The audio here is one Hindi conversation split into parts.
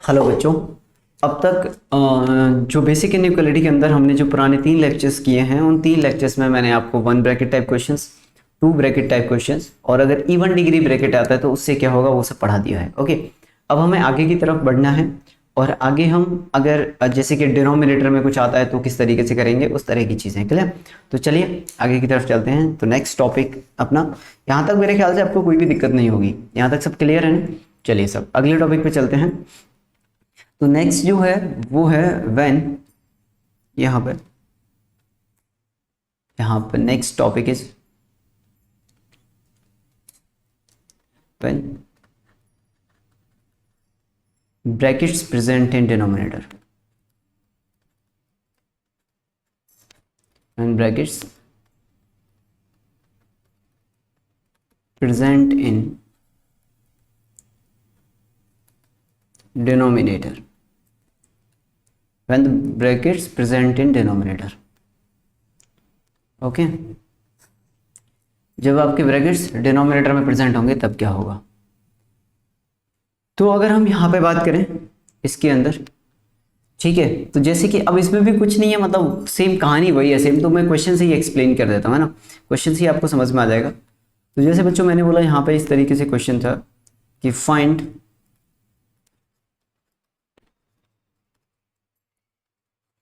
हेलो बच्चों, अब तक जो बेसिक इनइक्वालिटी के अंदर हमने जो पुराने 3 लेक्चर्स किए हैं, उन 3 लेक्चर्स में मैंने आपको 1 bracket type questions, 2 bracket type questions और अगर इवन डिग्री ब्रैकेट आता है तो उससे क्या होगा वो सब पढ़ा दिया है। ओके, अब हमें आगे की तरफ बढ़ना है और आगे हम अगर जैसे कि डिनोमिनेटर में कुछ आता है तो किस तरीके से करेंगे, उस तरह की चीज़ें। क्लियर? तो चलिए आगे की तरफ चलते हैं। तो नेक्स्ट टॉपिक अपना, यहाँ तक मेरे ख्याल से आपको कोई भी दिक्कत नहीं होगी, यहाँ तक सब क्लियर है ना? चलिए सब अगले टॉपिक पे चलते हैं। तो नेक्स्ट जो है वो है व्हेन, यहाँ पर next topic is when brackets present in denominator. When brackets present in denominator, when the brackets present in denominator। Okay, जब आपके ब्रैकेट्स डिनोमिनेटर में प्रेजेंट होंगे तब क्या होगा। तो अगर हम यहाँ पे बात करें इसके अंदर, ठीक है, तो जैसे कि अब इसमें भी कुछ नहीं है, मतलब सेम कहानी वही है सेम। तो मैं क्वेश्चन से ही एक्सप्लेन कर देता हूँ, है ना, क्वेश्चन से ही आपको समझ में आ जाएगा। तो जैसे बच्चों मैंने बोला यहाँ पे इस तरीके से क्वेश्चन था कि find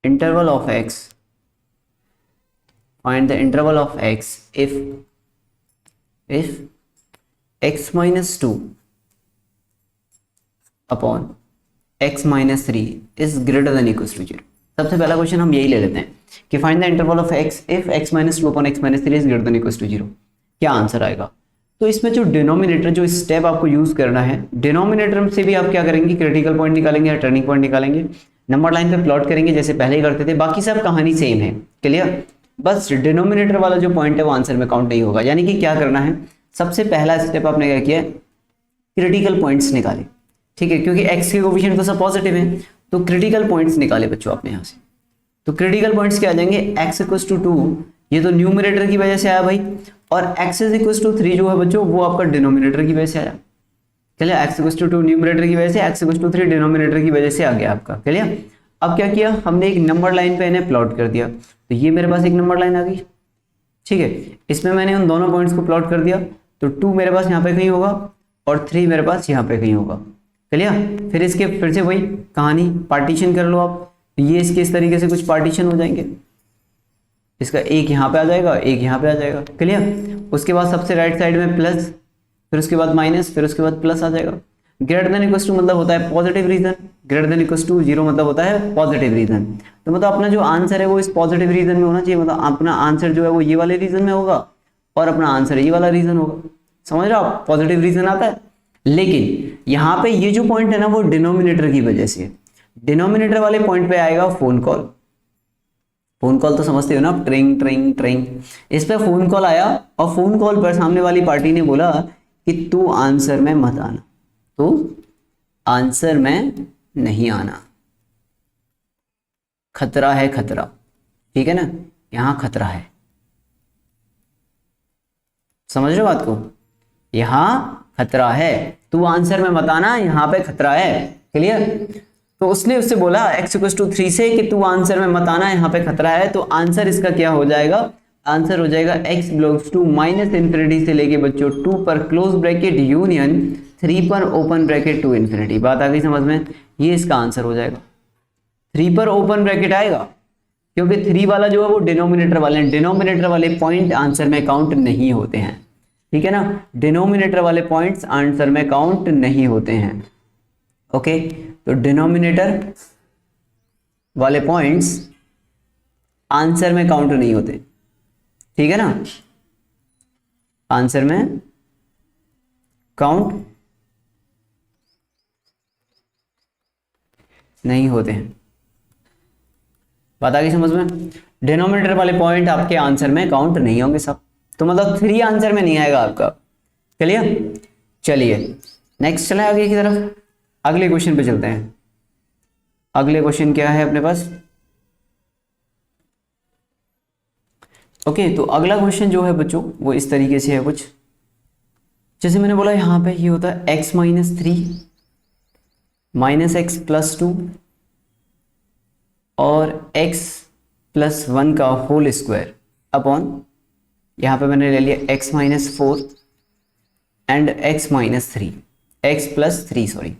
interval of x, find the interval of x if x minus 2 upon x minus 3 is greater than equals to 0। सबसे पहला क्वेश्चन हम यही ले लेते हैं कि find the interval of x if x minus 2 upon x minus 3 is greater than equals to 0। क्या आंसर आएगा? तो इसमें जो डिनोमिनेटर, जो स्टेप आपको यूज करना है, डिनोमिनेटर से भी आप क्या करेंगे, क्रिटिकल पॉइंट निकालेंगे या टर्निंग पॉइंट निकालेंगे, नंबर लाइन पे प्लॉट करेंगे जैसे पहले ही करते थे। बाकी सब कहानी सेम है। क्लियर? बस डिनोमिनेटर वाला जो पॉइंट है वो आंसर में काउंट नहीं होगा। यानी कि क्या करना है, सबसे पहला स्टेप आपने क्या किया, क्रिटिकल पॉइंट्स निकाले। ठीक है, क्योंकि एक्स के कोफिशिएंट तो सब पॉजिटिव है, तो क्रिटिकल पॉइंट्स निकाले बच्चों आपने यहाँ से। तो क्रिटिकल पॉइंट्स क्या आ जाएंगे, एक्स इक्वल टू 2, ये तो न्यूमरेटर की वजह से आया भाई, और x इज इक्वल टू 3 जो है बच्चों वो आपका डिनोमिनेटर की वजह से आया। चलिए, x इक्वल टू 2 न्यूमरेटर की वजह से, x इक्वल टू 3 डिनोमिनेटर की वजह से आ गया आपका। क्लियर? अब क्या किया हमने, एक नंबर लाइन पे इन्हें प्लॉट कर दिया। तो ये मेरे पास एक नंबर लाइन आ गई, ठीक है, इसमें मैंने उन दोनों पॉइंट्स को प्लॉट कर दिया। तो 2 मेरे पास यहाँ पे कहीं होगा और 3 मेरे पास यहाँ पे कहीं होगा। क्लियर? फिर इसके फिर से वही कहानी, पार्टीशन कर लो आप। ये इसके इस तरीके से कुछ पार्टीशन हो जाएंगे, इसका एक यहाँ पे आ जाएगा, एक यहाँ पे आ जाएगा। क्लियर? उसके बाद सबसे राइट साइड में प्लस, फिर उसके बाद माइनस, फिर उसके बाद प्लस आ जाएगा। ग्रेटर देन इक्वल्स टू मतलब होता है positive region, greater than equals to 0 मतलब होता है पॉजिटिव रीजन। तो मतलब अपना जो आंसर है वो इस पॉजिटिव रीजन में होना चाहिए, मतलब अपना आंसर जो है वो ये वाले रीजन में होगा और अपना आंसर ये वाला रीजन होगा। समझ रहे हो आप? पॉजिटिव रीजन आता है। लेकिन यहाँ पे ये जो पॉइंट है ना वो डिनोमिनेटर की वजह से, डिनोमिनेटर वाले पॉइंट पे आएगा फोन कॉल। फोन कॉल तो समझते हो ना, ट्रिंग ट्रिंग ट्रिंग। इस पे फोन कॉल आया और फोन कॉल पर सामने वाली पार्टी ने बोला कि तू आंसर में मत आना, तू आंसर में नहीं आना, खतरा है, खतरा। ठीक है ना, यहां खतरा है। समझ रहे हो बात को? यहां खतरा है, तू आंसर में मत आना, यहां पे खतरा है। क्लियर? तो उसने उससे बोला x इक्वल टू 3 से कि तू आंसर में मत आना, यहाँ पे खतरा है। तो आंसर इसका क्या हो जाएगा, आंसर हो जाएगा x belongs to minus infinity से लेके बच्चों 2 पर क्लोज ब्रैकेट यूनियन 3 पर ओपन ब्रैकेट टू इन्फिनिटी। बात आ गई समझ में? ये इसका आंसर हो जाएगा। 3 पर ओपन ब्रैकेट आएगा क्योंकि 3 वाला जो है वो डिनोमिनेटर वाले, डिनोमिनेटर वाले पॉइंट आंसर में काउंट नहीं होते हैं। ठीक है ना, डिनोमिनेटर वाले पॉइंट्स आंसर में काउंट नहीं होते हैं। ओके, तो डिनोमिनेटर वाले पॉइंट्स आंसर में काउंट नहीं होते। ठीक है ना, आंसर में काउंट नहीं होते हैं। बात आ गई समझ में? डिनोमिनेटर वाले पॉइंट आपके आंसर में काउंट नहीं होंगे सब, तो मतलब 3 आंसर में नहीं आएगा आपका। क्लियर? चलिए नेक्स्ट चलें आगे की तरफ, अगले क्वेश्चन पे चलते हैं। अगले क्वेश्चन क्या है अपने पास? ओके, तो अगला क्वेश्चन जो है बच्चों वो इस तरीके से है कुछ, जैसे मैंने बोला यहाँ पे ये होता है x-3 minus x plus two और एक्स प्लस वन का होल स्क्वायर अपॉन, यहाँ पे मैंने ले लिया x minus four and x minus three, x plus three sorry,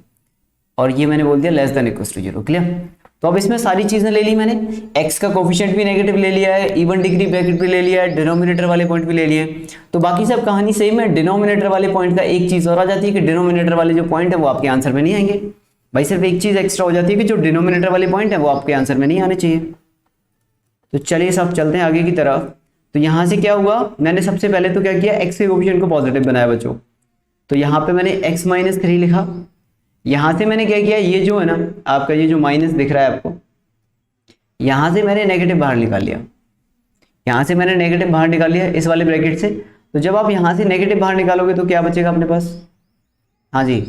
और ये मैंने बोल दिया less than equal to zero. Clear? तो अब इसमें सारी चीजें ले ली मैंने, x का कोफिशिएंट भी नेगेटिव ले लिया है, इवन डिग्री ब्रैकेट भी ले लिया है, डिनोमिनेटर वाले पॉइंट भी ले लिए, तो बाकी सब कहानी सेम है। डिनोमिनेटर वाले पॉइंट का एक चीज और आ जाती है कि डिनोमिनेटर वाले जो पॉइंट है वो आपके आंसर में नहीं आएंगे भाई, सिर्फ एक चीज एक्स्ट्रा हो जाती है कि जो डिनोमिनेटर वाले पॉइंट है वो आपके आंसर में नहीं आने चाहिए। तो चलिए सब चलते हैं आगे की तरफ। तो यहां से क्या हुआ, मैंने सबसे पहले तो क्या किया, x के कोफिशिएंट को पॉजिटिव बनाया बच्चों, तो यहाँ पे मैंने x माइनस थ्री लिखा। यहां से मैंने क्या किया, ये जो है ना आपका ये जो माइनस दिख रहा है आपको, यहां से मैंने नेगेटिव बाहर निकाल लिया, यहां से मैंने नेगेटिव बाहर निकाल लिया इस वाले ब्रैकेट से। तो जब आप यहां से नेगेटिव बाहर निकालोगे तो क्या बचेगा अपने पास, हाँ जी,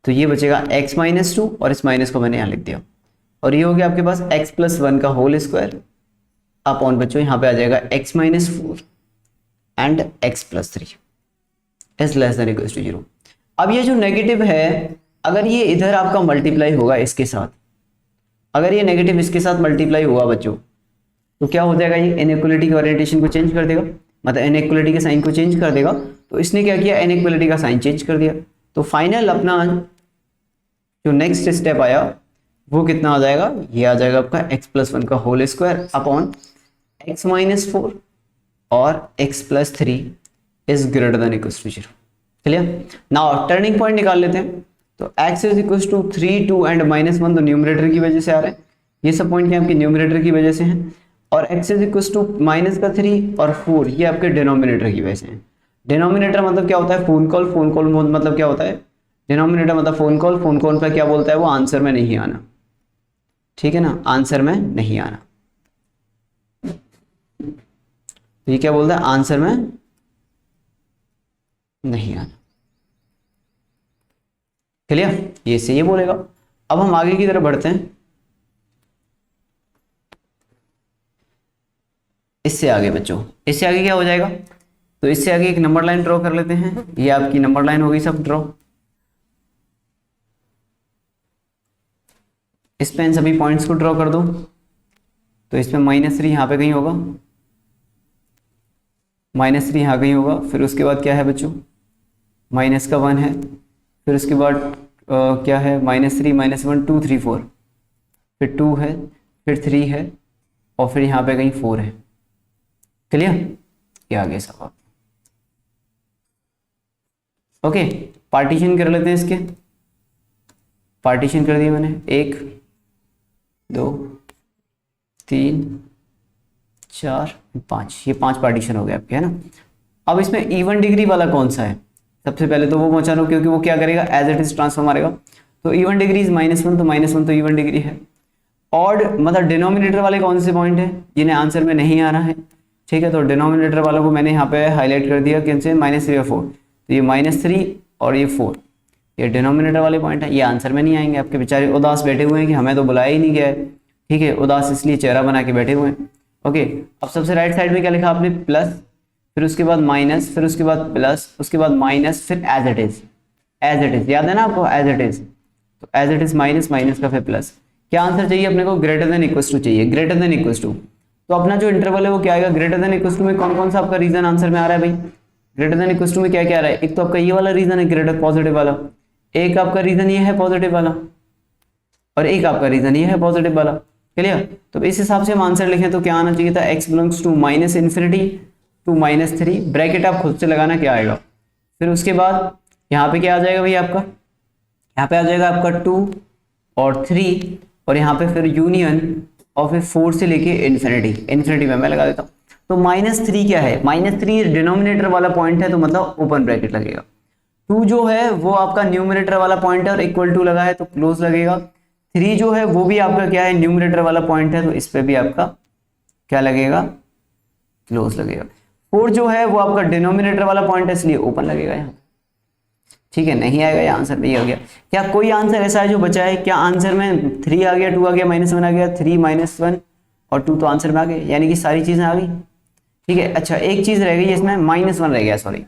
तो ये बचेगा x माइनस टू और इस माइनस को मैंने यहां लिख दिया, और ये हो गया आपके पास x प्लस वन का होल स्क्वायर अपॉन बच्चों यहाँ पे आ जाएगा x minus four and x plus three is less than equal to zero. अब ये जो नेगेटिव है, अगर ये इधर आपका मल्टीप्लाई होगा इसके साथ, अगर ये नेगेटिव इसके साथ मल्टीप्लाई हुआ बच्चों, तो क्या हो जाएगा, ये इनइक्वालिटी के ओरिएंटेशन को चेंज कर देगा, मतलब इनइक्वालिटी के साइन को चेंज कर देगा। तो इसने क्या किया, इनइक्वालिटी का साइन चेंज कर दिया। तो फाइनल अपना जो नेक्स्ट स्टेप आया वो कितना आ जाएगा, ये आ जाएगा आपका x प्लस वन का whole square upon x minus four और x plus three is greater than equal to zero. Clear? Now turning point निकाल लेते हैं। तो x is equal to 3 2 and minus वन तो न्यूमरेटर की वजह से आ रहा है, ये सब पॉइंट क्या आपके न्यूमरेटर की वजह से हैं, और x is equal to minus का 3 और 4 ये आपके डिनोमिनेटर की वजह से हैं। डिनोमिनेटर मतलब क्या होता है, फोन कॉल मतलब क्या होता है, डिनोमिनेटर मतलब फोन कॉल पर क्या बोलता है वो, आंसर में नहीं आना, ठीक है ना, आंसर में नहीं आना। तो ये क्या बोलता है, आंसर में नहीं आना। क्लियर? ये से ये बोलेगा। अब हम आगे की तरफ बढ़ते हैं, इससे आगे बच्चों, इससे आगे क्या हो जाएगा, तो इससे आगे एक नंबर लाइन ड्रॉ कर लेते हैं। ये आपकी नंबर लाइन हो गई सब ड्रॉ, इस पे इन सभी पॉइंट्स को ड्रॉ कर दो। तो इसमें माइनस थ्री यहाँ पे कहीं होगा, माइनस थ्री यहाँ कहीं होगा, फिर उसके बाद क्या है बच्चों, माइनस का वन है, फिर उसके बाद क्या है, minus three minus one two three four, फिर टू है, फिर थ्री है, और फिर यहाँ पे कहीं फोर है। क्लियर? ये आगे सब ओके। पार्टीशन कर लेते हैं इसके, पार्टीशन कर दिया मैंने, 1 2 3 4 5, ये 5 पार्टीशन हो गए आपके, है ना। अब इसमें इवन डिग्री वाला कौन सा है, सबसे पहले तो वो पहुंचा लो, क्योंकि वो क्या करेगा, एज इट इज ट्रांसफॉर्म मारेगा। तो इवन डिग्री इज माइनस वन, तो माइनस वन तो इवन डिग्री है। ऑड मतलब डिनोमिनेटर वाले कौन से पॉइंट है जिन्हें आंसर में नहीं आ रहा है, ठीक है। तो डिनोमिनेटर वालों को मैंने यहाँ पे हाईलाइट कर दिया, कैसे, माइनस थ्री और फोर, तो ये माइनस थ्री और ये फोर, ये डिनोमिनेटर वाले पॉइंट है, ये आंसर में नहीं आएंगे। आपके बेचारे उदास बैठे हुए हैं कि हमें तो बुलाया ही नहीं गया है, ठीक है, उदास इसलिए चेहरा बना के बैठे हुए हैं। ओके, अब सबसे राइट साइड में क्या लिखा आपने, प्लस, फिर उसके बाद माइनस, फिर उसके बाद प्लस, उसके बाद माइनस, फिर as it is, as it is, याद है ना आपको, एज इट इज। तो as it is minus, minus का फिर प्लस। क्या आंसर चाहिए अपने को, ग्रेटर देन इक्वल टू चाहिए, ग्रेटर देन इक्वल टू। तो अपना जो इंटरवल है वो क्या आएगा, ग्रेटर देन इक्वल टू में कौन कौन सा आपका रीजन आंसर में आ रहा है भाई, ग्रेटर देन इक्वल टू में क्या क्या आ रहा है, एक तो आपका ये वाला रीजन है ग्रेटर पॉजिटिव वाला, एक आपका रीजन ये है पॉजिटिव वाला, और एक आपका रीजन ये है पॉजिटिव वाला। क्लियर? तो इस हिसाब से हम आंसर लिखें तो क्या आना चाहिए था, x belongs to minus infinity to minus three, bracket आप खुद से लगाना क्या आएगा, फिर उसके बाद यहाँ पे क्या आ जाएगा भाई आपका, यहाँ पे आ जाएगा आपका 2 और 3, और यहाँ पे फिर यूनियन, और फिर 4 से लेके इन्फिनिटी, इन्फिनिटी में मैं लगा देता हूँ। तो माइनस थ्री क्या है, माइनस थ्री डिनोमिनेटर वाला पॉइंट है, तो मतलब ओपन ब्रैकेट लगेगा। 2 जो है वो आपका न्यूमरेटर वाला पॉइंट है और इक्वल टू लगा है तो क्लोज लगेगा। 3 जो है वो भी आपका क्या है, न्यूमरेटर वाला पॉइंट है, तो इस पे भी आपका क्या लगेगा, क्लोज लगेगा। 4 जो है वो आपका डिनोमिनेटर वाला पॉइंट है, इसलिए ओपन लगेगा यहाँ, ठीक है। नहीं आएगा ये आंसर, नहीं आ गया। क्या कोई आंसर ऐसा है जो बचा है, क्या आंसर में 3 आ गया, 2 आ गया, माइनस 1 आ गया, 3 माइनस 1 और 2 तो आंसर में आ गए, यानी कि सारी चीजें आ गई, ठीक है। अच्छा एक चीज रह गई इसमें, -1 रह गया, सॉरी,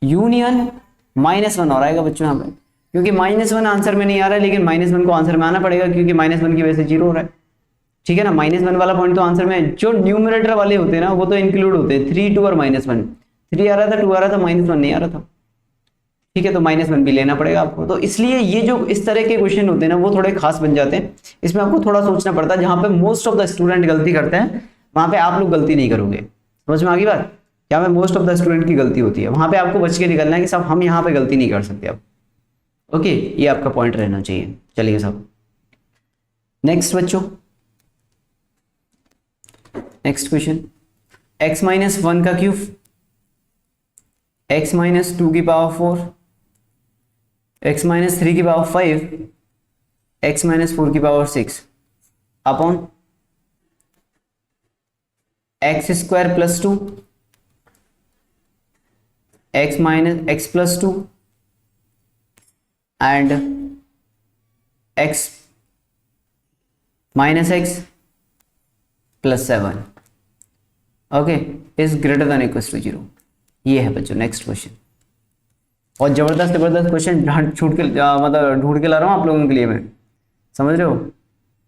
यूनियन -1 और आएगा बच्चों यहाँ पे। क्योंकि -1 आंसर में नहीं आ रहा है, लेकिन -1 को आंसर में आना पड़ेगा क्योंकि -1 की वजह से 0 हो रहा है। ठीक है ना, -1 वाला पॉइंट तो आंसर में है। जो न्यूमरेटर वाले होते हैं ना वो तो इंक्लूड होते हैं, 3 2 और -1। 3 आ रहा था, 2 आ रहा था, -1 नहीं आ रहा था। ठीक है, तो -1 भी लेना पड़ेगा आपको। तो इसलिए ये जो इस तरह के क्वेश्चन होते हैं ना वो थोड़े खास बन जाते हैं। इसमें आपको थोड़ा सोचना पड़ता है, जहां पे मोस्ट ऑफ द स्टूडेंट गलती करते हैं वहां पे आप लोग गलती नहीं करोगे। समझ में आ गई बात? जहां पे मोस्ट ऑफ द स्टूडेंट की गलती होती है वहां पे आपको बच के निकलना है कि साहब हम यहाँ पे गलती नहीं कर सकते अब। ओके, ये आपका पॉइंट रहना चाहिए। चलिए साहब, नेक्स्ट बच्चों, नेक्स्ट क्वेश्चन, x-1 का क्यूब, x-2 की पावर 4, x-3 की पावर 5, x-4 की power 6 upon x² plus 2, x plus 2 and x minus x plus 7 okay is greater than equal to 0। ये है बच्चों नेक्स्ट क्वेश्चन। और जबरदस्त जबरदस्त क्वेश्चन छूट के मतलब ढूंढ के ला रहा हूँ आप लोगों के लिए मैं, समझ रहे हो?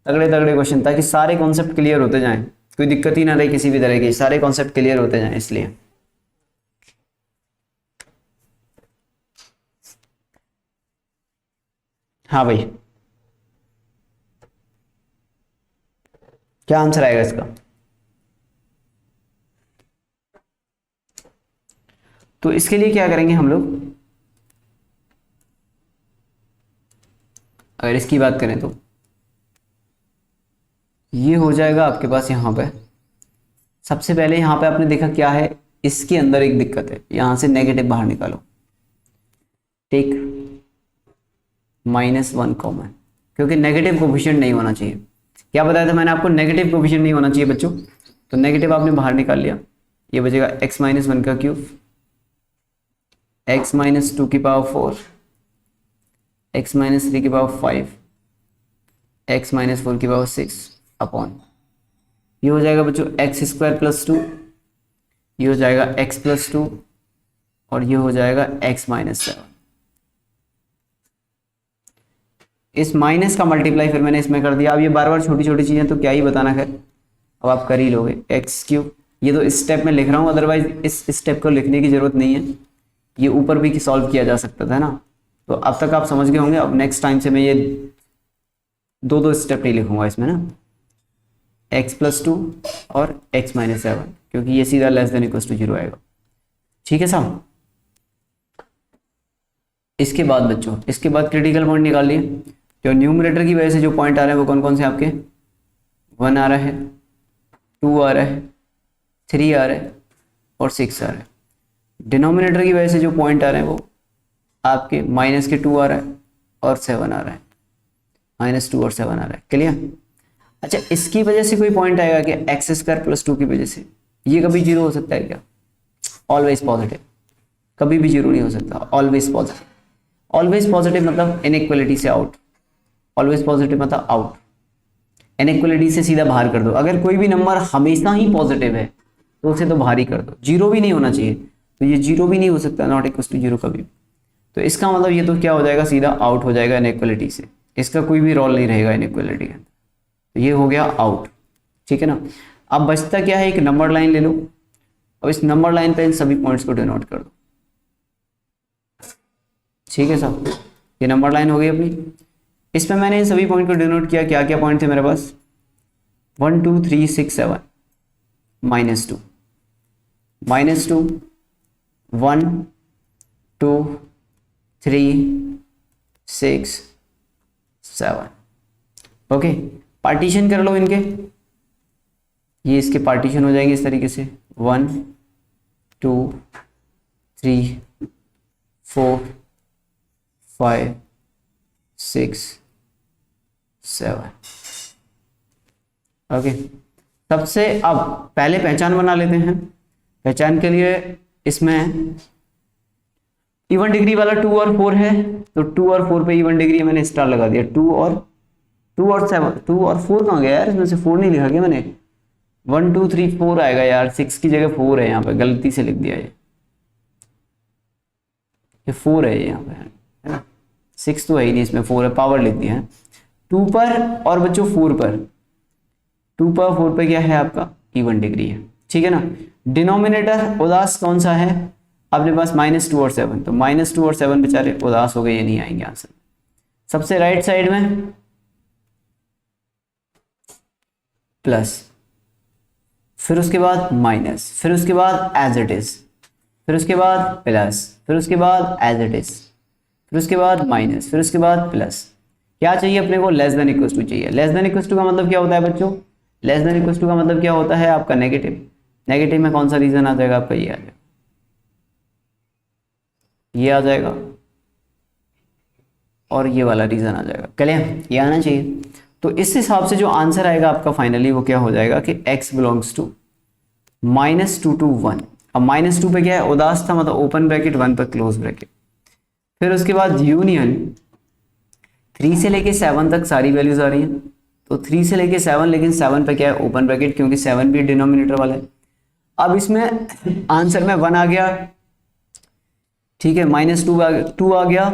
तगड़े तगड़े क्वेश्चन, ताकि सारे कॉन्सेप्ट क्लियर होते जाएं, कोई दिक्कत ही ना रहे किसी भी तरह की, सारे कॉन्सेप्ट क्लियर होते जाएं इसलिए। हाँ भाई, क्या आंसर आएगा इसका? तो इसके लिए क्या करेंगे हम लोग, अगर इसकी बात करें तो ये हो जाएगा आपके पास यहाँ पे। सबसे पहले यहाँ पे आपने देखा क्या है, इसके अंदर एक दिक्कत है, यहाँ से नेगेटिव बाहर निकालो, टेक -1 कॉमन, क्योंकि नेगेटिव कोफिशिएंट नहीं होना चाहिए। क्या बताया था मैंने आपको? नेगेटिव कोफिशिएंट नहीं होना चाहिए बच्चों। तो नेगेटिव आपने बाहर निकाल लिया, ये बचेगा x-1 का क्यूब, x-2 की पावर 4, x-3 की पावर 5, x-4 की पावर 6 अपॉन, ये हो जाएगा बच्चों x² प्लस 2, ये हो जाएगा x प्लस 2 और ये हो जाएगा x-7। इस माइनस का मल्टीप्लाई फिर मैंने इसमें कर दिया। अब ये बार बार छोटी छोटी चीजें तो क्या ही बताना, खैर अब आप कर ही लोगे। x3, ये तो इस स्टेप में लिख रहा हूँ, अदरवाइज इस स्टेप को लिखने की जरूरत नहीं है, ये ऊपर भी सॉल्व किया जा सकता था ना। तो अब तक आप समझ गए होंगे। अब नेक्स्ट टाइम से मैं ये दो स्टेप नहीं लिखूंगा इसमें ना, x प्लस 2 और x-7, क्योंकि ये सीधा लेस देन इक्वल टू 0 आएगा। ठीक है साहब? इसके बाद बच्चों, इसके बाद क्रिटिकल पॉइंट निकाल लिए। जो न्यूमरेटर की वजह से जो पॉइंट आ रहे हैं वो कौन कौन से आपके? 1 आ रहा है, 2 आ रहा है, 3 आ रहा है और 6 आ रहा है। डिनोमिनेटर की वजह से जो पॉइंट आ रहे हैं वो आपके -2 आ रहा है और 7 आ रहा है, -2 और 7 आ रहा है। क्लियर? अच्छा, इसकी वजह से कोई पॉइंट आएगा कि x² प्लस 2 की वजह से? ये कभी 0 हो सकता है क्या? ऑलवेज पॉजिटिव, कभी भी 0 नहीं हो सकता, ऑलवेज पॉजिटिव। ऑलवेज पॉजिटिव मतलब इनइक्वालिटी से आउट, ऑलवेज पॉजिटिव मतलब आउट, इनइक्वालिटी से सीधा बाहर कर दो। अगर कोई भी नंबर हमेशा ही पॉजिटिव है तो उसे तो बाहर ही कर दो, 0 भी नहीं होना चाहिए। तो ये 0 भी नहीं हो सकता, नॉट इक्वल टू 0 कभी। तो इसका मतलब ये तो क्या हो जाएगा, सीधा आउट हो जाएगा इनइक्वालिटी से, इसका कोई भी रोल नहीं रहेगा इनइक्वालिटी के अंदर। तो ये हो गया आउट। ठीक है ना? अब बचता क्या है, एक नंबर लाइन ले लो। अब इस नंबर लाइन पे इन सभी पॉइंट्स को डिनोट कर दो। ठीक है साहब, ये नंबर लाइन हो गई अपनी। इसमें मैंने इन सभी पॉइंट को डिनोट किया। क्या क्या पॉइंट थे मेरे पास? 1 2 3 6 7, -2, -2, 1 2 3 6 7। ओके, पार्टीशन कर लो इनके, ये इसके पार्टीशन हो जाएंगे इस तरीके से, 1 2 3 4 5 6 7। ओके, सबसे अब पहले पहचान बना लेते हैं। पहचान के लिए इसमें इवन डिग्री वाला 2 और 4 है, तो 2 और 4 पे इवन डिग्री मैंने स्टार लगा दिया। 2 और 7, 2 और 4 कहाँ गया यार? इसमें से 4 नहीं लिखा क्या मैंने? 1 2 3 4 आएगा यार, 6 की जगह 4 है, यहाँ पे गलती से लिख दिया ये 4 है यहाँ पे, है ना? 6 तो है ही नहीं इसमें, 4 है, पावर लिख दिया है 2 पर और बच्चों 4 पर, 2 पर 4 पे क्या है आपका इवन डिग्री है, ठीक है ना। डिनोमिनेटर उदास कौन सा है अपने पास, -2 और 7, तो -2 और 7 बेचारे उदास हो गए, ये नहीं आएंगे आंसर। सबसे राइट साइड में प्लस, फिर उसके बाद माइनस, फिर उसके बाद एज इट इज, फिर उसके बाद प्लस, फिर उसके बाद एज इट इज, फिर उसके बाद माइनस, फिर उसके बाद प्लस। क्या चाहिए अपने को, लेस देन इक्वल टू चाहिए। लेस देन इक्वल टू का मतलब क्या होता है बच्चों, लेस देन इक्वल टू का मतलब क्या होता है आपका नेगेटिव। नेगेटिव में कौन सा रीजन आ जाएगा आपका, ये आ जाएगा, ये आ जाएगा और ये वाला रीजन आ जाएगा, क्लियर, ये आना चाहिए। तो इस हिसाब से जो आंसर आएगा आपका फाइनली वो क्या हो जाएगा कि x बिलोंग्स टू -2 to 1। अब -2 पे क्या है उदास था, मतलब ओपन ब्रैकेट 1 पर क्लोज ब्रैकेट, फिर उसके बाद यूनियन 3 से लेके 7 तक सारी वैल्यूज आ रही हैं, तो 3 से लेके 7, लेकिन 7 पे क्या है ओपन ब्रैकेट, क्योंकि 7 भी डिनोमिनेटर वाला है। अब इसमें आंसर में 1 आ गया, ठीक है, -2 आ गया,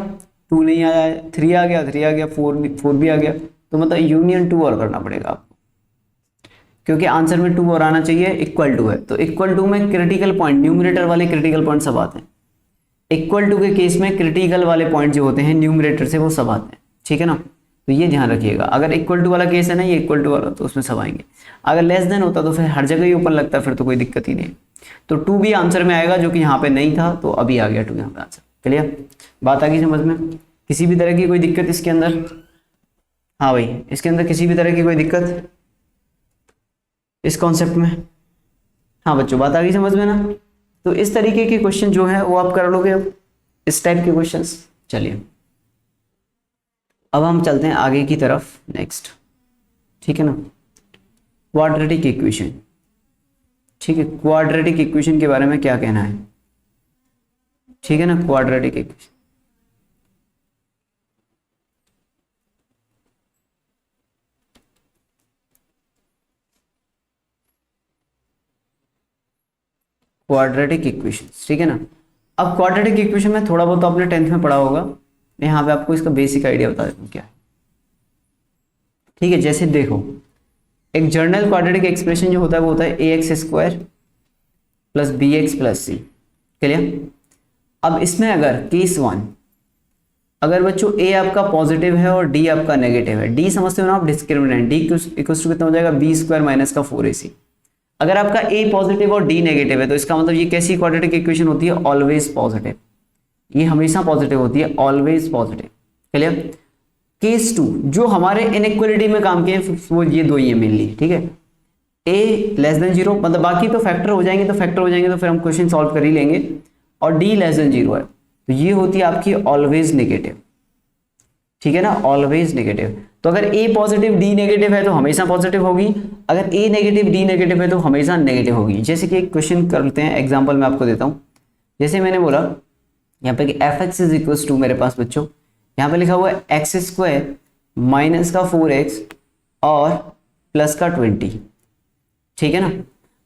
2 नहीं आया, 3 आ गया, 3 आ गया, 4 भी आ गया, तो मतलब यूनियन 2 और करना पड़ेगा आपको, क्योंकि आंसर में 2 और आना चाहिए, इक्वल टू है। तो इक्वल टू में क्रिटिकल पॉइंट, न्यूमरेटर वाले क्रिटिकल पॉइंट सब आते हैं। इक्वल टू के केस में क्रिटिकल वाले पॉइंट जो होते हैं न्यूमरेटर से वो सब आते हैं, ठीक है ना। तो ये ध्यान रखिएगा, अगर इक्वल टू वाला केस है ना, ये इक्वल टू वाला, तो उसमें सब आएंगे। अगर लेस देन होता तो फिर हर जगह ही ऊपर लगता, फिर तो कोई दिक्कत ही नहीं। तो 2 भी आंसर में आएगा, जो कि यहाँ पे नहीं था, तो अभी आ गया 2 यहाँ पे आंसर। क्लियर, बात आ गई समझ में, किसी भी तरह की कोई दिक्कत इसके अंदर, हाँ भाई इसके अंदर किसी भी तरह की कोई दिक्कत इस कॉन्सेप्ट में, हाँ बच्चों बात आ गई समझ में ना। तो इस तरीके के क्वेश्चन जो है वो आप कर लोगे अब, इस टाइप के क्वेश्चंस। चलिए अब हम चलते हैं आगे की तरफ, नेक्स्ट, ठीक है ना, क्वाड्रेटिक इक्वेशन। ठीक है, क्वाड्रेटिक इक्वेशन के बारे में क्या कहना है, ठीक है ना, क्वाड्रेटिक इक्वेशन। क्वाड्रेटिक इक्वेशन, ठीक है ना। अब क्वाड्रेटिक इक्वेशन में थोड़ा बहुत तो आपने 10th में पढ़ा होगा, मैं यहाँ पे आपको इसका बेसिक आइडिया बता देता हूँ क्या है, ठीक है। जैसे देखो, एक जर्नल क्वाड्रेटिक एक्सप्रेशन जो होता है वो होता है ax² + bx + c, क्लियर। अब इसमें अगर केस 1, अगर बच्चों a आपका पॉजिटिव है और d आपका नेगेटिव है, d समझते हो ना आप, डिस्क्रिमिनेंट, d इक्वल्स टू कितना हो जाएगा, b² - 4ac। अगर आपका a पॉजिटिव और d नेगेटिव है, तो इसका मतलब ये कैसी क्वाड्रेटिक इक्वेशन होती है, ऑलवेज पॉजिटिव, ये हमेशा पॉजिटिव होती है, ऑलवेज पॉजिटिव, क्लियर। केस 2 जो हमारे इनइक्वालिटी में काम किए वो ये दो ही है मेनली, ठीक है। a < 0, मतलब बाकी तो फैक्टर हो जाएंगे, तो फैक्टर हो जाएंगे तो फिर हम क्वेश्चन सॉल्व कर ही लेंगे, और d < 0 है, तो ये होती है आपकी ऑलवेज नेगेटिव, ठीक है ना, ऑलवेज नेगेटिव। तो अगर a पॉजिटिव d नेगेटिव है तो हमेशा पॉजिटिव होगी, अगर a नेगेटिव d नेगेटिव है तो हमेशा नेगेटिव होगी। जैसे कि एक क्वेश्चन करते हैं, एग्जांपल मैं आपको देता हूं। जैसे मैंने बोला यहाँ पे कि fx = मेरे पास बच्चों यहाँ पे लिखा हुआ है x² - 4x और +20, ठीक है ना।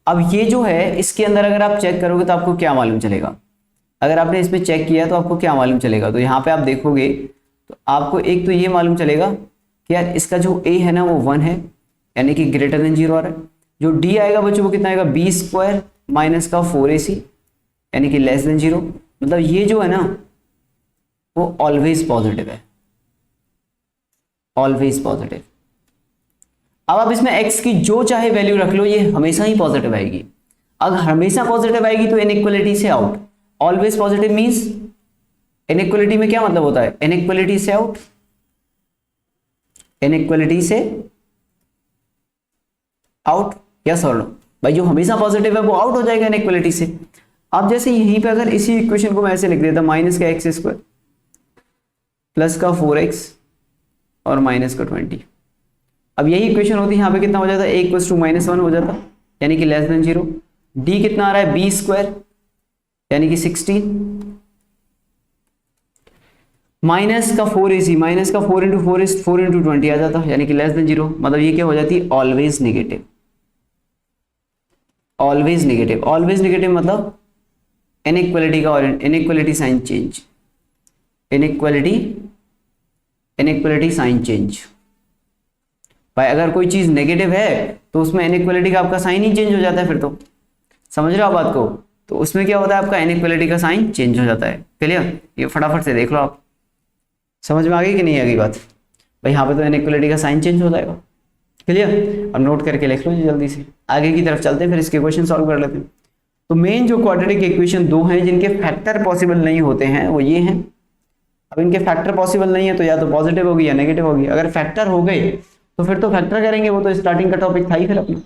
अब ये जो है इसके अंदर अगर आप चेक करोगे तो आपको क्या मालूम चलेगा, अगर आपने इसमें चेक किया तो आपको क्या मालूम चलेगा, तो यहाँ पे आप देखोगे तो आपको एक तो ये मालूम चलेगा कि यार इसका जो a है ना वो 1 है, यानी कि > 0 आ रहा है। जो d आएगा बच्चों वो कितना आएगा, b² - 4ac, यानी कि <0। मतलब ये जो है ना वो ऑलवेज पॉजिटिव है, ऑलवेज पॉजिटिव। अब आप इसमें x की जो चाहे वैल्यू रख लो, ये हमेशा ही पॉजिटिव आएगी। अगर हमेशा पॉजिटिव आएगी तो इनइक्वालिटी से out. Always positive means inequality में क्या मतलब होता है, इनइक्वालिटी से आउट, इनइक्वालिटी से आउट, यस और नो भाई। जो हमेशा पॉजिटिव है वो आउट हो जाएगा इनइक्वालिटी से। अब जैसे यहीं पे अगर इसी इक्वेशन को मैं ऐसे लिख देता, -x² + 4x और -20, अब यही इक्वेशन होती है, यहाँ पे कितना हो जाता है, a = -1 हो जाता, यानी कि < 0। d कितना आ रहा है, b² यानी कि 16, -4ac, -4 × 4 is 4 × 20 आ जाता, यानी कि < 0। मतलब ये क्या हो जाती है, always negative, always negative. Always negative मतलब इनइक्वालिटी का, और inequality sign change, inequality inequality sign change. भाई अगर कोई चीज नेगेटिव है तो उसमें इनइक्वालिटी का आपका साइन ही चेंज हो जाता है, फिर तो समझ रहे हो आप बात को। तो उसमें क्या होता है, आपका इनइक्वालिटी का साइन चेंज हो जाता है। क्लियर, ये फटाफट से देख लो आप, समझ में आ गई कि नहीं आ गई बात। भाई यहाँ पे तो इनइक्वालिटी का साइन चेंज हो जाएगा। क्लियर, अब नोट करके लिख लो जी जल्दी से, आगे की तरफ चलते हैं, फिर इसके क्वेश्चन सॉल्व कर लेते हैं। तो मेन जो क्वाड्रेटिक इक्वेशन दो हैं जिनके फैक्टर पॉसिबल नहीं होते हैं वो ये हैं। अब इनके फैक्टर पॉसिबल नहीं है तो या तो पॉजिटिव होगी या नेगेटिव होगी। अगर फैक्टर हो गए तो फिर तो फैक्टर करेंगे, वो तो स्टार्टिंग का टॉपिक था ही फिर अपना,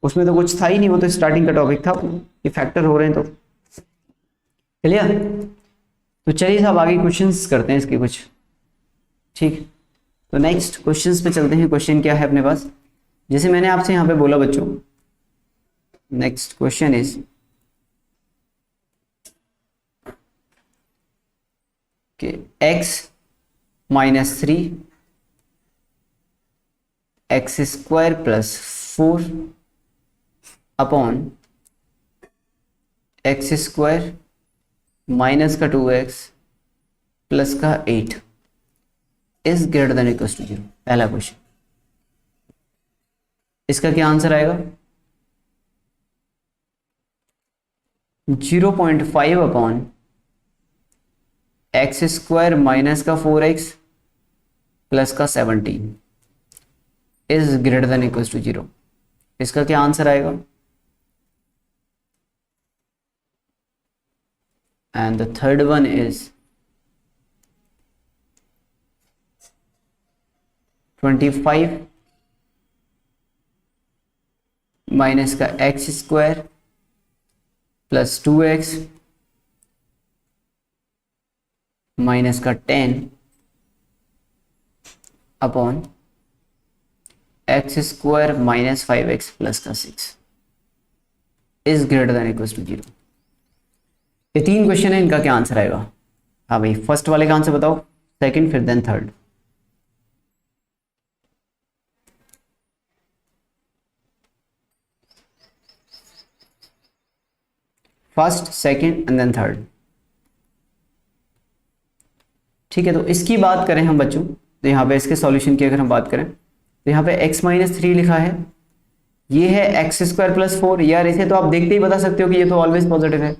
उसमें तो कुछ था ही नहीं, वो तो स्टार्टिंग का टॉपिक था कि फैक्टर हो रहे हैं तो। क्लियर, तो चलिए साहब आगे क्वेश्चंस करते हैं इसके कुछ। ठीक, तो नेक्स्ट क्वेश्चंस पे चलते हैं। क्वेश्चन क्या है अपने पास, जैसे मैंने आपसे यहाँ पे बोला बच्चों, नेक्स्ट क्वेश्चन इज कि x minus 3 x square plus 4 upon x square minus का 2x प्लस का 8 is greater than equal to 0। पहला क्वेश्चन, इसका क्या आंसर आएगा? 0.5 अपॉन एक्स स्क्वायर माइनस का 4x प्लस का 17 is greater than equal to 0। इसका क्या आंसर आएगा? And the third one is 25 minus का x square plus 2x minus का 10 upon x square minus 5x plus का 6 is greater than equal to 0। ये तीन क्वेश्चन है, इनका क्या आंसर आएगा? हाँ भाई, फर्स्ट वाले का आंसर बताओ, सेकंड फिर then third. First, second and then third. ठीक है, तो इसकी बात करें हम बच्चों, तो यहाँ पे इसके सॉल्यूशन की अगर हम बात करें तो यहाँ पे x माइनस 3 लिखा है, ये है एक्स स्क्वायर प्लस 4। यार इसे तो आप देखते ही बता सकते हो कि ये तो ऑलवेज पॉजिटिव है,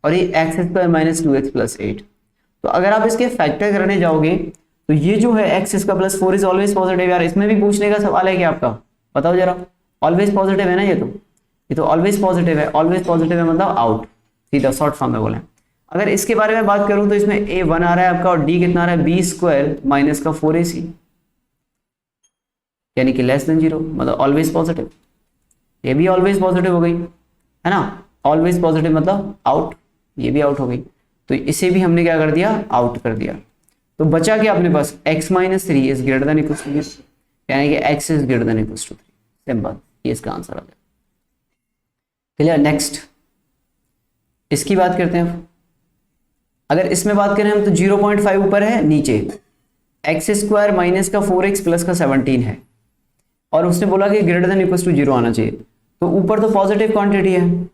और ये x square minus 2x plus 8। तो अगर आप इसके फैक्टर करने जाओगे तो ये जो है x square plus 4 is always positive. यार इसमें भी पूछने का सवाल है क्या आपका? बताओ जरा, ऑलवेज पॉजिटिव है ना, ये तो ऑलवेज पॉजिटिव है। ऑलवेज पॉजिटिव है मतलब आउट, सीधा शॉर्ट फॉर्म में बोले। अगर इसके बारे में बात करूं तो इसमें a 1 आ रहा है आपका, और d कितना आ रहा है, b स्क्वायर माइनस का 4ac, यानी कि लेस देन 0, मतलब ऑलवेज पॉजिटिव। ये भी ऑलवेज पॉजिटिव हो गई है ना, ऑलवेज पॉजिटिव मतलब आउट, ये भी आउट हो गई। तो इसे भी हमने क्या कर दिया, आउट कर दिया। तो बचा क्या अपने पास, x minus 3 is greater than equal to 0, यानी कि x is greater than equal to 3। Simple, ये इसका आंसर आ गया। क्लियर, नेक्स्ट इसकी बात करते हैं। अगर इसमें बात करें हम तो 0.5 ऊपर है, नीचे एक्स स्क्वायर माइनस का 4x प्लस का 17 है, और उसने बोला कि ग्रेटर देन इक्वल टू 0 आना चाहिए। तो ऊपर तो पॉजिटिव क्वांटिटी है,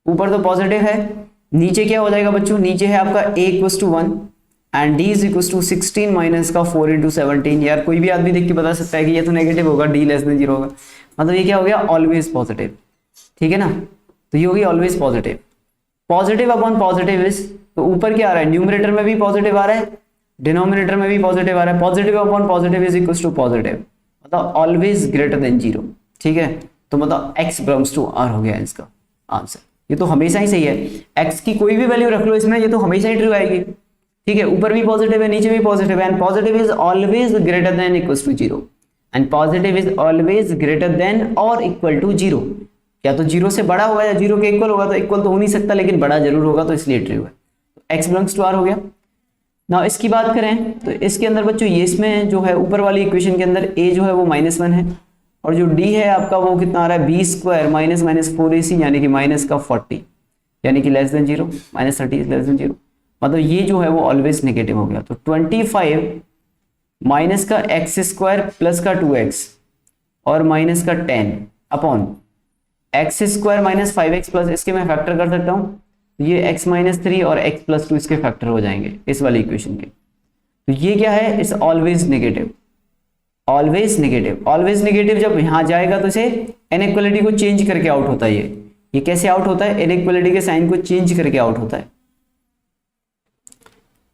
ऊपर तो पॉजिटिव है, नीचे क्या हो जाएगा बच्चों, नीचे है आपका a equal to 1 and d is equal to 16 minus का 4 इंटू 17। यार कोई भी आदमी देख के बता सकता है कि ये तो नेगेटिव होगा, d लेस देन 0 होगा, मतलब ये क्या हो गया, ऑलवेज पॉजिटिव। ठीक है ना, तो ये होगी always positive. Positive upon positive is, तो ऊपर क्या आ रहा है, न्यूमरेटर में भी पॉजिटिव आ रहा है, डिनोमिनेटर में भी पॉजिटिव आ रहा है। Positive upon positive is equal to positive, मतलब ऑलवेज ग्रेटर देन 0। ठीक है, तो मतलब x बिलोंग्स टू r हो गया इसका आंसर। ये तो हमेशा ही सही है, x की कोई भी वैल्यू रख लो इसमें, ये तो हमेशा ही ट्रू आएगी। ठीक है, ऊपर भी पॉजिटिव है, नीचे भी पॉजिटिव है, and positive is always greater than equal to 0, and positive is always greater than और इक्वल टू 0। या तो 0 से बड़ा होगा या 0 के इक्वल होगा, तो इक्वल तो हो नहीं सकता, लेकिन बड़ा जरूर होगा, तो इसलिए ट्रू है। x बिलोंग्स टू r हो गया। ना इसकी बात करें तो इसके अंदर बच्चों, ये इसमें जो है ऊपर वाली इक्वेशन के अंदर a जो है वो -1 है, और जो d है आपका वो कितना आ रहा है, b square minus minus 4ac, यानी कि माइनस का 40, यानी कि less than 0, minus 30 less than 0, मतलब ये जो है वो ऑलवेज नेगेटिव हो गया। तो 25 माइनस का एक्स स्क्वायर प्लस का 2x और माइनस का 10 upon x square minus 5x plus, इसके मैं फैक्टर कर सकता हूँ, ये x माइनस 3 और x प्लस 2 इसके फैक्टर हो जाएंगे इस वाली इक्वेशन के। तो ये क्या है, it's always negative, always negative. Always negative जब यहां जाएगा तो इसे इनइक्वालिटी को चेंज करके आउट होता है। ये कैसे आउट होता है, इनइक्वालिटी के साइन को चेंज करके आउट होता है।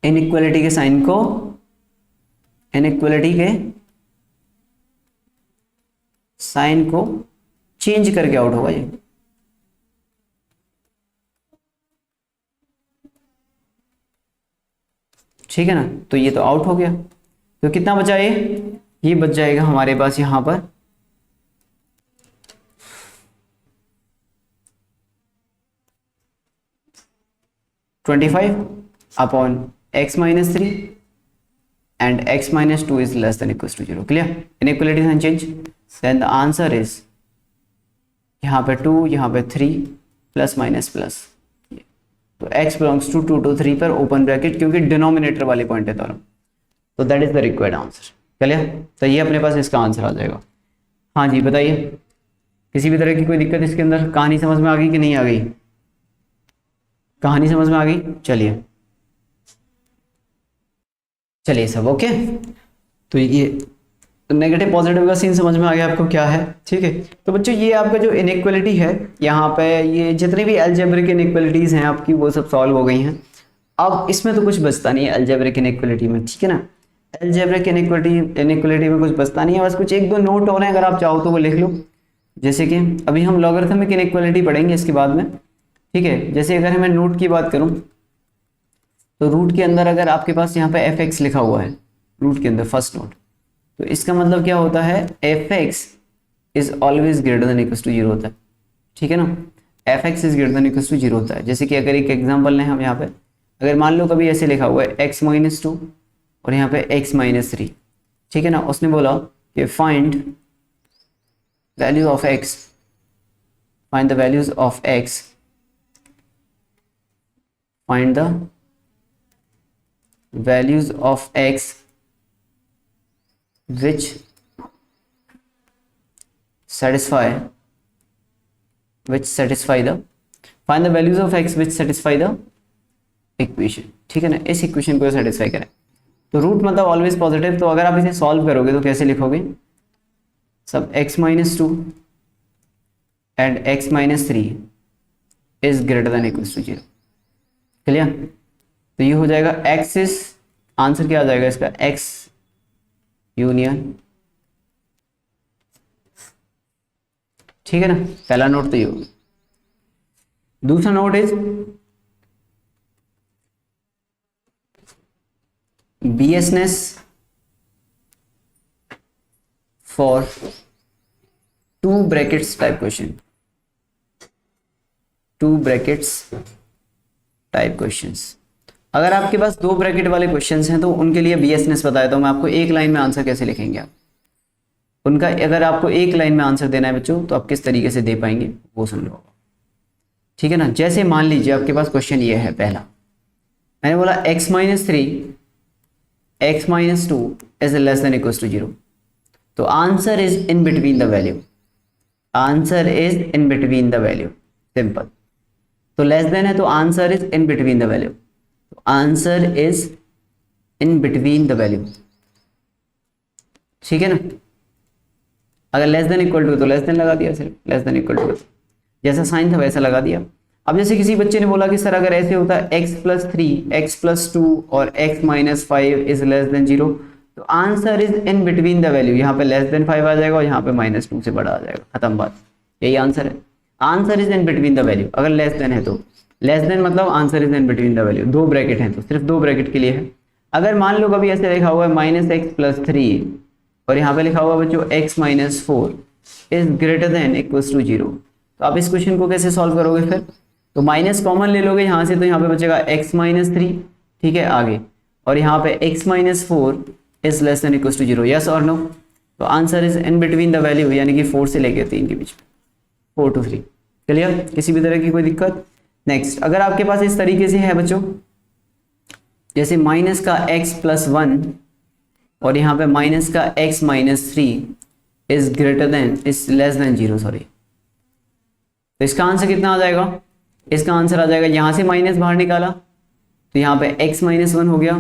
इनइक्वालिटी के साइन को, इनइक्वालिटी के साइन को चेंज करके आउट होगा ये। ठीक है ना, तो ये तो आउट हो गया। तो कितना बचा ये बच जाएगा हमारे पास यहां पर 25 upon x minus 3 and x minus 2 is less than equals to 0. Clear? Inequality sign change. Then the answer is यहाँ पे 2, यहाँ पे 3 प्लस माइनस प्लस, तो x belongs to 2 to 3 पर ओपन ब्रैकेट, क्योंकि डिनोमिनेटर वाले पॉइंट है दोनों, तो that is the required answer. चलिए, तो ये अपने पास इसका आंसर आ जाएगा। हाँ जी बताइए, किसी भी तरह की कोई दिक्कत इसके अंदर? कहानी समझ में आ गई कि नहीं आ गई? कहानी समझ में आ गई? चलिए सब ओके। तो ये नेगेटिव पॉजिटिव का सीन समझ में आ गया आपको क्या है? ठीक है, तो बच्चों ये आपका जो इनइक्वालिटी है यहाँ पे, ये जितनी भी अलजेब्रिक इनइक्वालिटीज हैं आपकी वो सब सॉल्व हो गई हैं। अब इसमें तो कुछ बचता नहीं है अलजेब्रिक इनइक्वालिटी में, ठीक है ना। अलजेब्रिक इनइक्वालिटी में कुछ बचता नहीं है, बस कुछ एक दो नोट और हैं, अगर आप चाहो तो वो लिख लो। जैसे कि अभी हम लॉगरिथमिक इनइक्वालिटी पढ़ेंगे इसके बाद में, ठीक है। जैसे अगर मैं नोट की बात करूँ तो रूट के अंदर अगर आपके पास यहाँ पे fx लिखा हुआ है रूट के अंदर फर्स्ट नोट, तो इसका मतलब क्या होता है, fx is always greater than equals to 0 होता है, ठीक है ना। fx is greater than equals to 0 होता है। जैसे कि अगर एक एग्जांपल लें हम यहाँ पे, अगर मान लो कभी ऐसे लिखा हुआ है x माइनस 2 और यहाँ पे x माइनस 3, ठीक है ना। उसने बोला कि find value of x, find the values of x, find the values of x which satisfy the find the values of x which satisfy the equation, ठीक है ना। इस इक्वेशन को सेटिस्फाई करें, तो रूट मतलब ऑलवेज पॉजिटिव, तो अगर आप इसे सॉल्व करोगे तो कैसे लिखोगे, सब x minus 2 and x minus 3 is greater than equals to 0। Clear? तो ये हो जाएगा x इज, आंसर क्या आ जाएगा इसका, x यूनियन, ठीक है ना। पहला नोट तो ये होगा। दूसरा नोट इज बीएसनेस for 2 brackets type question, 2 brackets type questions. अगर आपके पास 2 ब्रैकेट वाले क्वेश्चंस हैं तो उनके लिए बीएसनेस बताया था मैं आपको, एक लाइन में आंसर कैसे लिखेंगे आप उनका। अगर आपको एक लाइन में आंसर देना है बच्चों तो आप किस तरीके से दे पाएंगे वो सुन लो, ठीक है ना। जैसे मान लीजिए आपके पास क्वेश्चन ये है, पहला मैंने बोला x minus 3 x minus 2 is less than equals to 0, तो answer is in between the value, answer is in between the value, simple. तो लेस देन है तो answer is in between the value, तो answer is in between the value, ठीक है ना। अगर लेस देन इक्वल टू तो लेस देन लगा दिया, सिर्फ लेस देन इक्वल टू जैसा साइन था वैसा लगा दिया। अब जैसे किसी बच्चे ने बोला कि सर अगर ऐसे होता है x प्लस 3 x प्लस 2 और x minus 5 is less than 0, तो answer is in between the value, यहाँ पे लेस देन 5 आ जाएगा और यहाँ पे माइनस 2 से बड़ा आ जाएगा, खत्म बात, यही आंसर है। Answer is in between the value, अगर लेस देन है तो लेस देन मतलब answer is in between the value, 2 bracket हैं तो सिर्फ 2 ब्रैकेट के लिए है। अगर मान लो कभी ऐसे लिखा हुआ है माइनस एक्स प्लस 3 और यहाँ पे लिखा हुआ है बच्चों x minus 4 is greater than equals to 0, तो आप इस क्वेश्चन को कैसे सॉल्व करोगे फिर, तो माइनस कॉमन ले लोगे यहाँ से, तो यहाँ पे बचेगा x माइनस 3, ठीक है आगे, और यहाँ पे x minus 4 is less than equals to 0, yes और नो। तो answer is in between the value, यानी कि 4 से लेकर 3 के बीच में, 4 to 3। क्लियर? किसी भी तरह की कोई दिक्कत? नेक्स्ट, अगर आपके पास इस तरीके से है बच्चों, जैसे माइनस का x प्लस 1 और यहाँ पे माइनस का x minus 3 is greater then, is less than 0, sorry, तो इसका आंसर कितना आ जाएगा, इसका आंसर आ जाएगा, यहाँ से माइनस बाहर निकाला तो यहाँ पे x माइनस 1 हो गया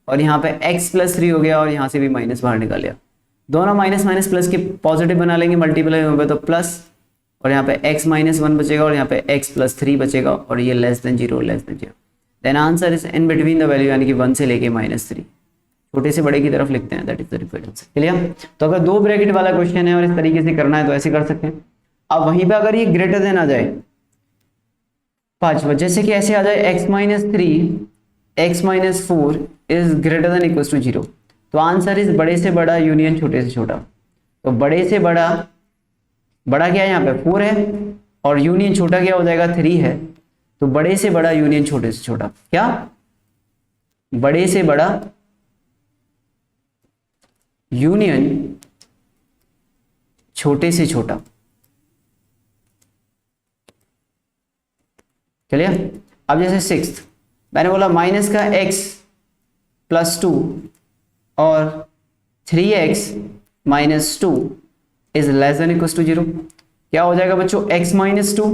और यहाँ पे x प्लस 3 हो गया और यहाँ से भी माइनस बाहर निकाल लिया। दोनों माइनस माइनस प्लस के पॉजिटिव बना लेंगे, मल्टीप्लाई होगा तो प्लस, और यहाँ पे x माइनस 1 बचेगा और यहाँ पे x प्लस 3 बचेगा और ये less than 0 less than 0। Then answer is in between the value, यानी कि 1 से लेके -3, छोटे से बड़े की तरफ लिखते हैं, that is the repeat answer. Clear? तो अगर 2 ब्रैकेट वाला क्वेश्चन है और इस तरीके से करना है तो ऐसे कर सकते हैं। अब वहीं पे अगर ये ग्रेटर देन आ जाए 5, जैसे कि ऐसे आ जाए x minus 3 x minus 4 is greater than equal to 0, तो आंसर इज बड़े से बड़ा यूनियन छोटे से छोटा। तो बड़े से बड़ा, बड़ा क्या है यहाँ पे 4 है और यूनियन छोटा क्या हो जाएगा 3 है, तो बड़े से बड़ा यूनियन छोटे से छोटा, क्या बड़े से बड़ा यूनियन छोटे से छोटा। चलिए अब जैसे 6 मैंने बोला माइनस का x प्लस 2 और 3x minus 2 is less than equal to 0, क्या हो जाएगा बच्चों x minus 2,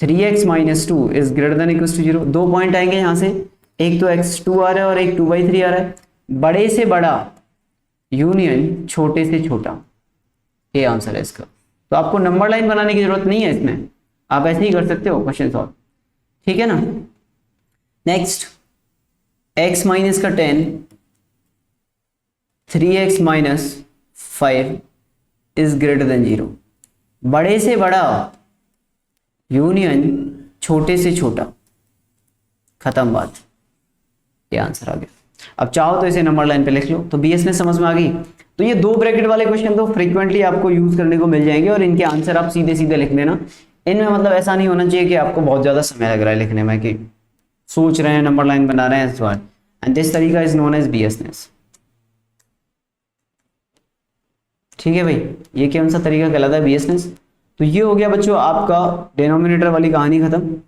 3x minus 2 is greater than equal to 0। 2 point आएंगे यहाँ से, एक तो x2 आ रहा है और एक 2/3 आ रहा है, बड़े से बड़ा यूनियन छोटे से छोटा, ये आंसर है इसका। तो आपको नंबर लाइन बनाने की जरूरत नहीं है इसमें, आप ऐसे ही कर सकते हो क्वेश्चन सॉल्व, ठीक है ना। नेक्स्ट x माइनस का 10, 3x minus 5 is greater than 0, बड़े से बड़ा यूनियन छोटे से छोटा, खत्म बात, ये आंसर आ गया। अब चाहो तो इसे नंबर लाइन पे लिख लो। तो बीएस में समझ में आ गई। तो ये 2 ब्रैकेट वाले क्वेश्चन तो फ्रीक्वेंटली आपको यूज करने को मिल जाएंगे और इनके आंसर आप सीधे सीधे लिख देना। इनमें मतलब ऐसा नहीं होना चाहिए कि आपको बहुत ज्यादा समय लग रहा है लिखने में, कि सोच रहे हैं नंबर लाइन बना रहे हैं इस बार। एंड दिस तरीका इज नोन एज बीएसनेस। ठीक है भाई, ये कौन सा तरीका कहलाता है बीएसनेस। तो ये हो गया बच्चों आपका डिनोमिनेटर वाली कहानी खत्म।